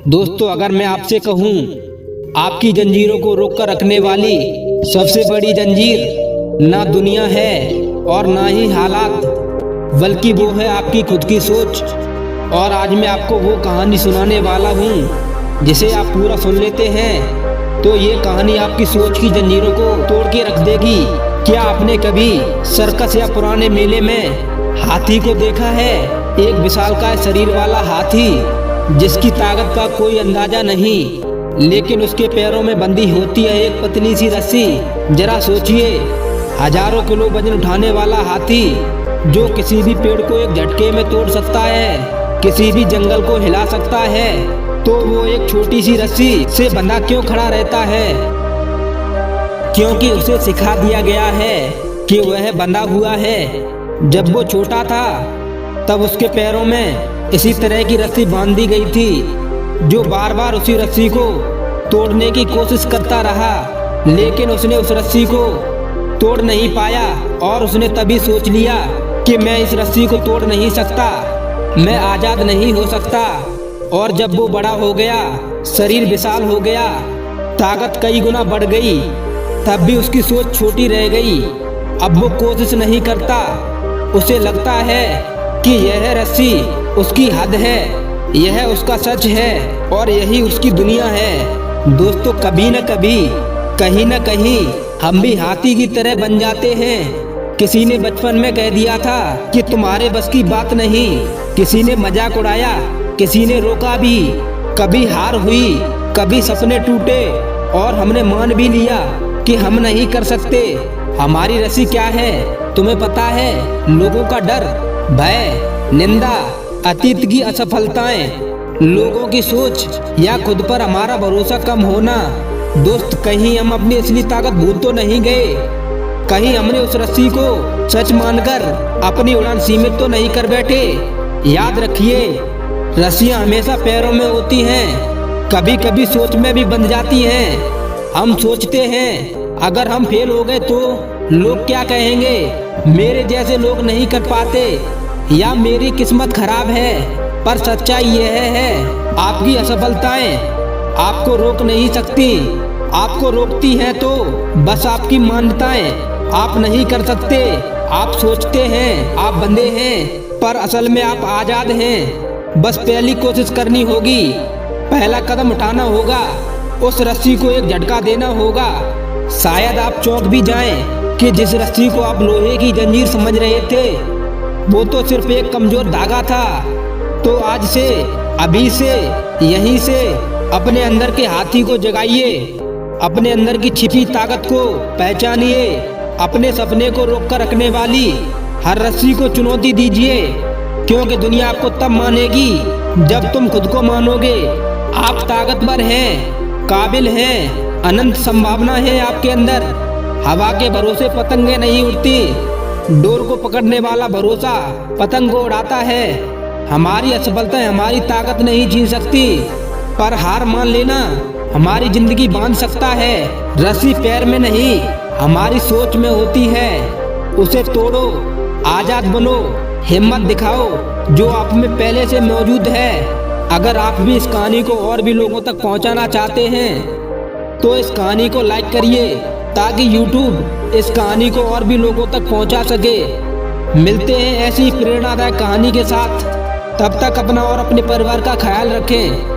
दोस्तों, अगर मैं आपसे कहूं आपकी जंजीरों को रोक कर रखने वाली सबसे बड़ी जंजीर ना दुनिया है और ना ही हालात, बल्कि वो है आपकी खुद की सोच। और आज मैं आपको वो कहानी सुनाने वाला हूँ जिसे आप पूरा सुन लेते हैं तो ये कहानी आपकी सोच की जंजीरों को तोड़ के रख देगी। क्या आपने कभी सर्कस या पुराने मेले में हाथी को देखा है? एक विशालकाय शरीर वाला हाथी जिसकी ताकत का कोई अंदाजा नहीं, लेकिन उसके पैरों में बंधी होती है एक पतली सी रस्सी। जरा सोचिए, हजारों किलो वजन उठाने वाला हाथी जो किसी भी पेड़ को एक झटके में तोड़ सकता है, किसी भी जंगल को हिला सकता है, तो वो एक छोटी सी रस्सी से बंधा क्यों खड़ा रहता है? क्योंकि उसे सिखा दिया गया है कि वह बंधा हुआ है। जब वो छोटा था तब उसके पैरों में इसी तरह की रस्सी बांध दी गई थी, जो बार बार उसी रस्सी को तोड़ने की कोशिश करता रहा, लेकिन उसने उस रस्सी को तोड़ नहीं पाया और उसने तभी सोच लिया कि मैं इस रस्सी को तोड़ नहीं सकता, मैं आज़ाद नहीं हो सकता। और जब वो बड़ा हो गया, शरीर विशाल हो गया, ताकत कई गुना बढ़ गई, तब भी उसकी सोच छोटी रह गई। अब वो कोशिश नहीं करता, उसे लगता है कि यह रस्सी उसकी हद है, यह उसका सच है और यही उसकी दुनिया है। दोस्तों, कभी न कभी कहीं न कहीं हम भी हाथी की तरह बन जाते हैं। किसी ने बचपन में कह दिया था कि तुम्हारे बस की बात नहीं, किसी ने मजाक उड़ाया, किसी ने रोका भी, कभी हार हुई, कभी सपने टूटे और हमने मान भी लिया कि हम नहीं कर सकते। हमारी रस्सी क्या है तुम्हें पता है? लोगों का डर, भय, निंदा, अतीत की असफलताएं, लोगों की सोच या खुद पर हमारा भरोसा कम होना। दोस्त, कहीं हम अपनी असली ताकत भूल तो नहीं गए? कहीं हमने उस रस्सी को सच मानकर अपनी उड़ान सीमित तो नहीं कर बैठे? याद रखिए, रस्सियां हमेशा पैरों में होती हैं, कभी कभी सोच में भी बंध जाती हैं। हम सोचते हैं अगर हम फेल हो गए तो लोग क्या कहेंगे, मेरे जैसे लोग नहीं कर पाते, या मेरी किस्मत खराब है। पर सच्चाई यह है, आपकी असफलताएं आपको रोक नहीं सकती, आपको रोकती हैं तो बस आपकी मान्यताएं। आप नहीं कर सकते, आप सोचते हैं आप बंधे हैं, पर असल में आप आजाद हैं। बस पहली कोशिश करनी होगी, पहला कदम उठाना होगा, उस रस्सी को एक झटका देना होगा। शायद आप चौंक भी जाएं कि जिस रस्सी को आप लोहे की जंजीर समझ रहे थे वो तो सिर्फ एक कमजोर धागा था। तो आज से, अभी से, यहीं से अपने अंदर के हाथी को जगाइए, अपने अंदर की छिपी ताकत को पहचानिए, अपने सपने को रोक कर रखने वाली हर रस्सी को चुनौती दीजिए, क्योंकि दुनिया आपको तब मानेगी जब तुम खुद को मानोगे। आप ताकतवर हैं, काबिल हैं, अनंत संभावना है आपके अंदर। हवा के भरोसे पतंगे नहीं उड़ती, डोर को पकड़ने वाला भरोसा पतंग को उड़ाता है। हमारी असफलता हमारी ताकत नहीं छीन सकती, पर हार मान लेना हमारी जिंदगी बांध सकता है। रस्सी पैर में नहीं, हमारी सोच में होती है, उसे तोड़ो, आजाद बनो, हिम्मत दिखाओ जो आप में पहले से मौजूद है। अगर आप भी इस कहानी को और भी लोगों तक पहुंचाना चाहते हैं तो इस कहानी को लाइक करिए, ताकि YouTube इस कहानी को और भी लोगों तक पहुंचा सके। मिलते हैं ऐसी प्रेरणादायक कहानी के साथ, तब तक अपना और अपने परिवार का ख्याल रखें।